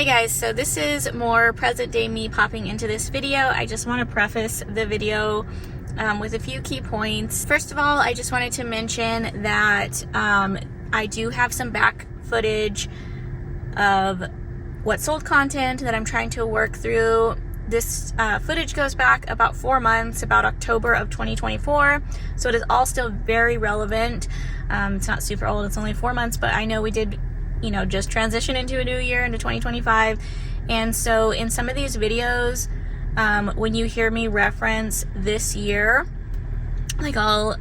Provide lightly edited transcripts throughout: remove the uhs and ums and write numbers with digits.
Hey guys, so this is more present day me popping into this video. I just want to preface the video with a few key points. First of all, I just wanted to mention that I do have some back footage of what sold content that I'm trying to work through. This footage goes back about 4 months, about October of 2024, so it is all still very relevant. It's not super old, it's only 4 months, but I know we did just transition into a new year, into 2025. And so in some of these videos, when you hear me reference this year, like I'll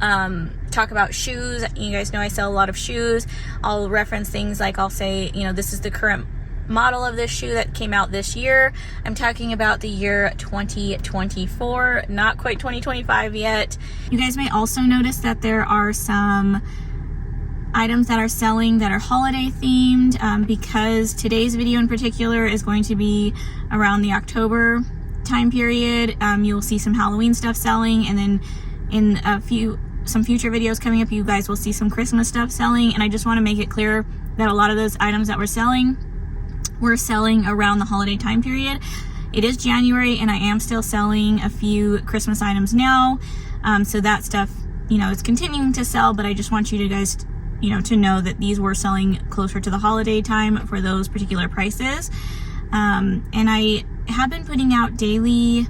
talk about shoes. You guys know I sell a lot of shoes. I'll reference things like I'll say, this is the current model of this shoe that came out this year. I'm talking about the year 2024, not quite 2025 yet. You guys may also notice that there are some items that are selling that are holiday themed, because today's video in particular is going to be around the October time period. You'll see some Halloween stuff selling, and then in some future videos coming up, you guys will see some Christmas stuff selling. And I just want to make it clear that a lot of those items that we're selling around the holiday time period. It is January and I am still selling a few Christmas items now, so that stuff is continuing to sell, but I just want you guys to know that these were selling closer to the holiday time for those particular prices. And I have been putting out daily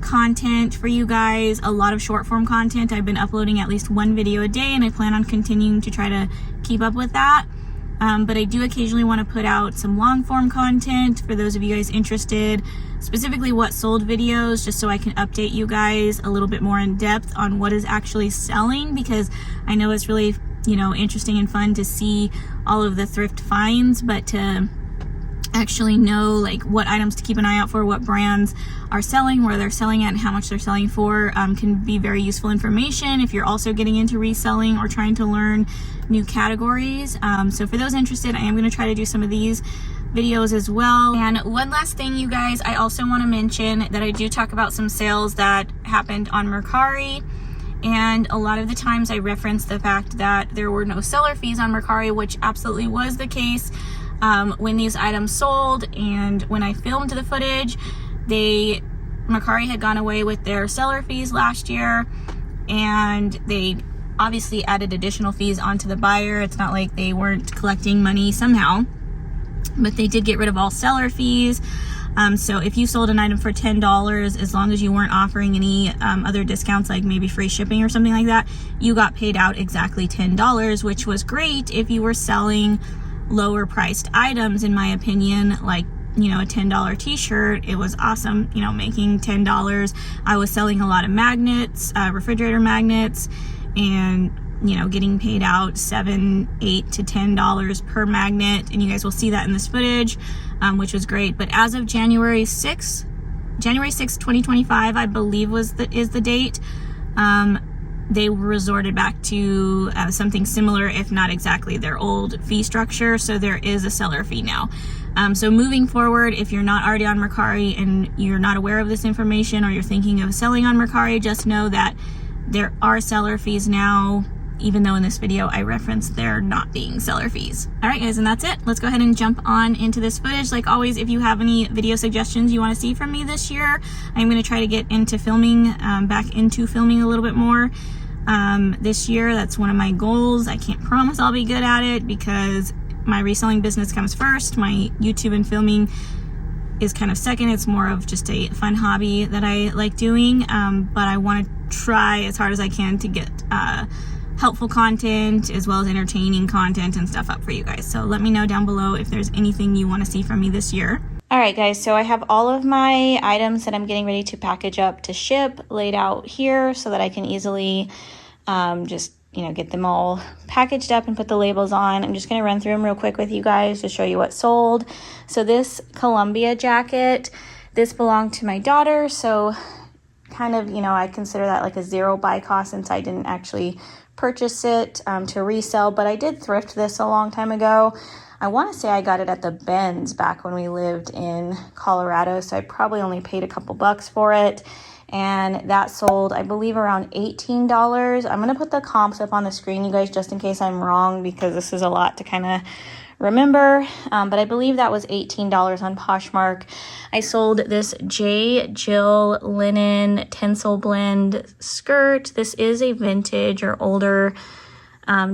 content for you guys, a lot of short form content. I've been uploading at least one video a day, and I plan on continuing to try to keep up with that. But I do occasionally want to put out some long form content for those of you guys interested, specifically what sold videos, just so I can update you guys a little bit more in depth on what is actually selling, because I know it's really interesting and fun to see all of the thrift finds, but to actually know like what items to keep an eye out for, what brands are selling, where they're selling at, and how much they're selling for, can be very useful information if you're also getting into reselling or trying to learn new categories. So for those interested, I am going to try to do some of these videos as well. And one last thing, you guys, I also want to mention that I do talk about some sales that happened on Mercari. And a lot of the times I reference the fact that there were no seller fees on Mercari, which absolutely was the case when these items sold. And when I filmed the footage, Mercari had gone away with their seller fees last year, and they obviously added additional fees onto the buyer. It's not like they weren't collecting money somehow, but they did get rid of all seller fees. So if you sold an item for $10, as long as you weren't offering any other discounts, like maybe free shipping or something like that, you got paid out exactly $10, which was great if you were selling lower priced items, in my opinion, like a $10 t-shirt. It was awesome, making $10. I was selling a lot of magnets, refrigerator magnets, and getting paid out $7, $8 to $10 per magnet, and you guys will see that in this footage, which was great. But as of January 6th, 2025, I believe is the date, they resorted back to something similar, if not exactly their old fee structure. So there is a seller fee now. So moving forward, if you're not already on Mercari and you're not aware of this information, or you're thinking of selling on Mercari, just know that there are seller fees now, even though in this video I referenced there not being seller fees. All right, guys, and that's it. Let's go ahead and jump on into this footage. Like always, if you have any video suggestions you want to see from me this year, I'm going to try to get into filming, back into filming a little bit more this year. That's one of my goals. I can't promise I'll be good at it, because my reselling business comes first. My YouTube and filming is kind of second. It's more of just a fun hobby that I like doing, but I want to try as hard as I can to get helpful content as well as entertaining content and stuff up for you guys. So let me know down below if there's anything you want to see from me this year. All right, guys, so I have all of my items that I'm getting ready to package up to ship laid out here so that I can easily just get them all packaged up and put the labels on. I'm just going to run through them real quick with you guys to show you what sold. So this Columbia jacket, this belonged to my daughter, so kind of, I consider that like a zero buy cost, since I didn't actually purchase it to resell, but I did thrift this a long time ago. I want to say I got it at the Benz back when we lived in Colorado, so I probably only paid a couple bucks for it, and that sold, I believe, around $18. I'm going to put the comps up on the screen, you guys, just in case I'm wrong, because this is a lot to kind of remember, but I believe that was $18 on Poshmark. I sold this J. Jill linen tinsel blend skirt. This is a vintage or older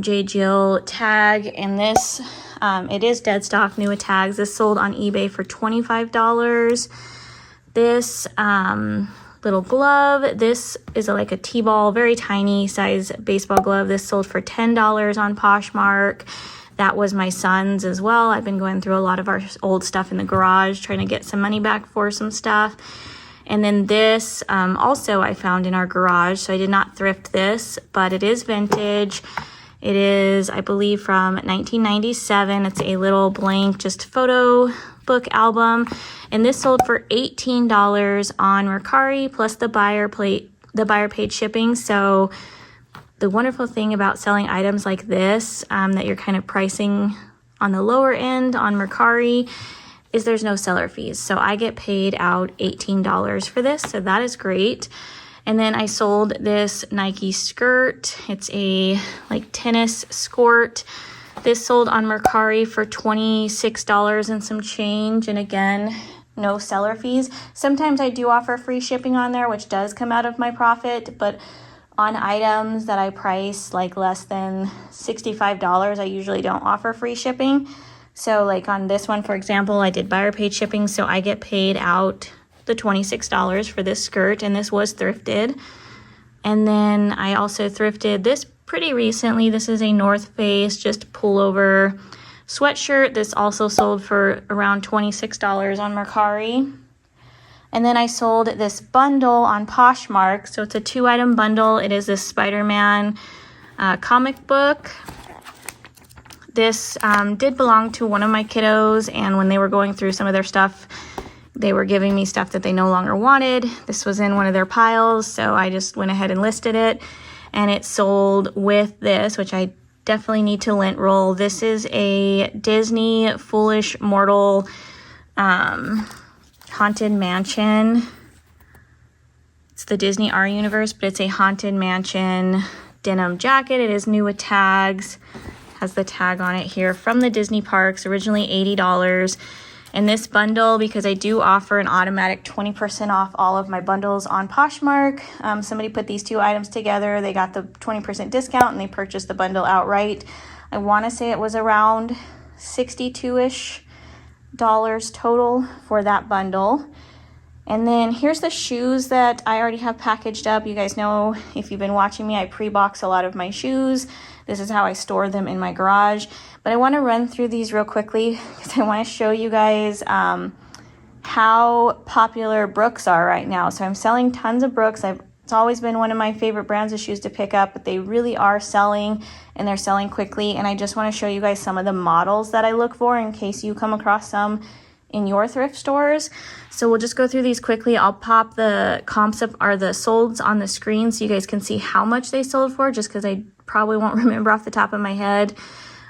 J. Jill tag, and this, it is dead stock, new with tags. This sold on eBay for $25. This little glove, this is like a T-ball, very tiny size baseball glove. This sold for $10 on Poshmark. That was my son's as well. I've been going through a lot of our old stuff in the garage, trying to get some money back for some stuff. And then this also I found in our garage, so I did not thrift this, but it is vintage. It is, I believe, from 1997. It's a little blank, just photo book album. And this sold for $18 on Mercari, plus the buyer paid shipping. So the wonderful thing about selling items like this, that you're kind of pricing on the lower end on Mercari, is there's no seller fees. So I get paid out $18 for this, so that is great. And then I sold this Nike skirt. It's a like tennis skirt. This sold on Mercari for $26 and some change. And again, no seller fees. Sometimes I do offer free shipping on there, which does come out of my profit. But on items that I price like less than $65, I usually don't offer free shipping. So like on this one, for example, I did buyer paid shipping. So I get paid out the $26 for this skirt, and this was thrifted. And then I also thrifted this pretty recently. This is a North Face just pullover sweatshirt. This also sold for around $26 on Mercari. And then I sold this bundle on Poshmark. So it's a 2-item bundle. It is this Spider-Man comic book. This did belong to one of my kiddos, and when they were going through some of their stuff, they were giving me stuff that they no longer wanted. This was in one of their piles, so I just went ahead and listed it. And it sold with this, which I definitely need to lint roll. This is a Disney Foolish Mortal Haunted Mansion. It's the Disney R Universe, but it's a Haunted Mansion denim jacket. It is new with tags. Has the tag on it here from the Disney parks, originally $80. And this bundle, because I do offer an automatic 20% off all of my bundles on Poshmark. Somebody put these two items together. They got the 20% discount and they purchased the bundle outright. I want to say it was around $62-ish total for that bundle. And then here's the shoes that I already have packaged up. You guys know, if you've been watching me, I pre-box a lot of my shoes. This is how I store them in my garage. But I want to run through these real quickly because I want to show you guys how popular Brooks are right now. So I'm selling tons of Brooks. It's always been one of my favorite brands of shoes to pick up, but they really are selling, and they're selling quickly. And I just want to show you guys some of the models that I look for in case you come across some in your thrift stores. So we'll just go through these quickly. I'll pop the comps up, or the solds on the screen, so you guys can see how much they sold for, just because I probably won't remember off the top of my head.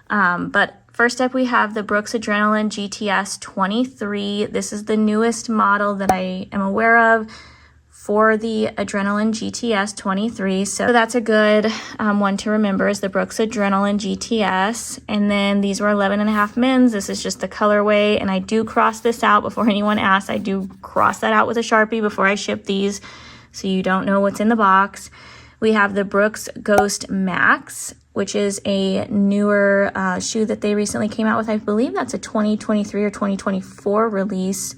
But first up, we have the Brooks Adrenaline GTS 23. This is the newest model that I am aware of for the Adrenaline GTS 23. So that's a good one to remember, is the Brooks Adrenaline GTS. And then these were 11.5 mins. This is just the colorway. And I do cross this out before anyone asks. I do cross that out with a Sharpie before I ship these, so you don't know what's in the box. We have the Brooks Ghost Max, which is a newer shoe that they recently came out with. I believe that's a 2023 or 2024 release.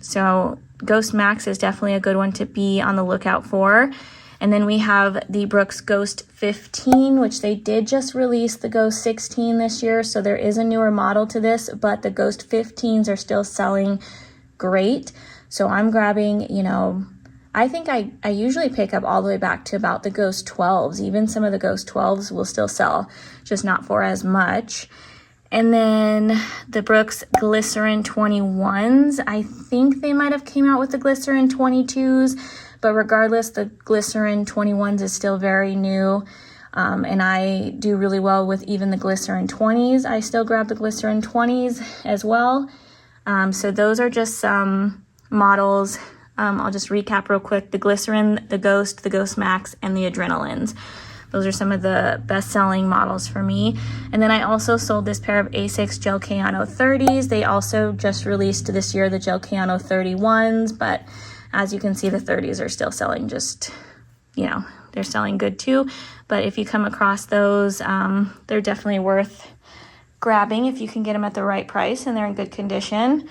So Ghost Max is definitely a good one to be on the lookout for. And then we have the Brooks Ghost 15, which they did just release the Ghost 16 this year. So there is a newer model to this, but the Ghost 15s are still selling great. So I'm grabbing, I think I usually pick up all the way back to about the Ghost 12s. Even some of the Ghost 12s will still sell, just not for as much. And then the Brooks Glycerin 21s. I think they might have came out with the Glycerin 22s, but regardless, the Glycerin 21s is still very new. And I do really well with even the Glycerin 20s. I still grab the Glycerin 20s as well. So those are just some models. I'll just recap real quick. The Glycerin, the Ghost Max, and the Adrenalines. Those are some of the best-selling models for me. And then I also sold this pair of A6 Gel Kayano 30s. They also just released this year the Gel Kayano 31s, but as you can see, the 30s are still selling just, you know, they're selling good too. But if you come across those, they're definitely worth grabbing if you can get them at the right price and they're in good condition.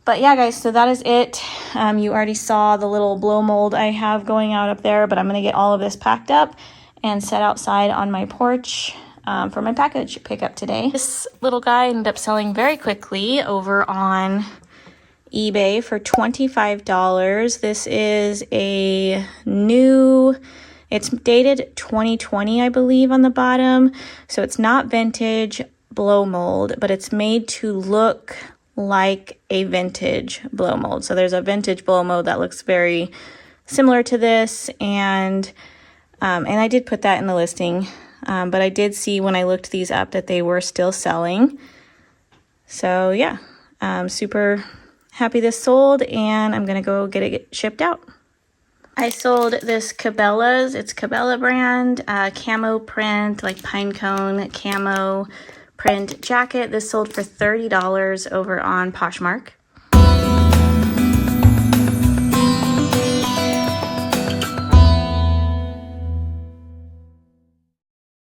But yeah, guys, so that is it. You already saw the little blow mold I have going out up there, but I'm gonna get all of this packed up and set outside on my porch for my package pickup today. This little guy ended up selling very quickly over on eBay for $25. This is a new, it's dated 2020, I believe, on the bottom. So it's not vintage blow mold, but it's made to look like a vintage blow mold. So there's a vintage blow mold that looks very similar to this, and I did put that in the listing, but I did see when I looked these up that they were still selling. So yeah, super happy this sold, and I'm gonna go get it shipped out. I sold this Cabela's, it's Cabela brand, camo print, like pine cone camo print jacket. This sold for $30 over on Poshmark.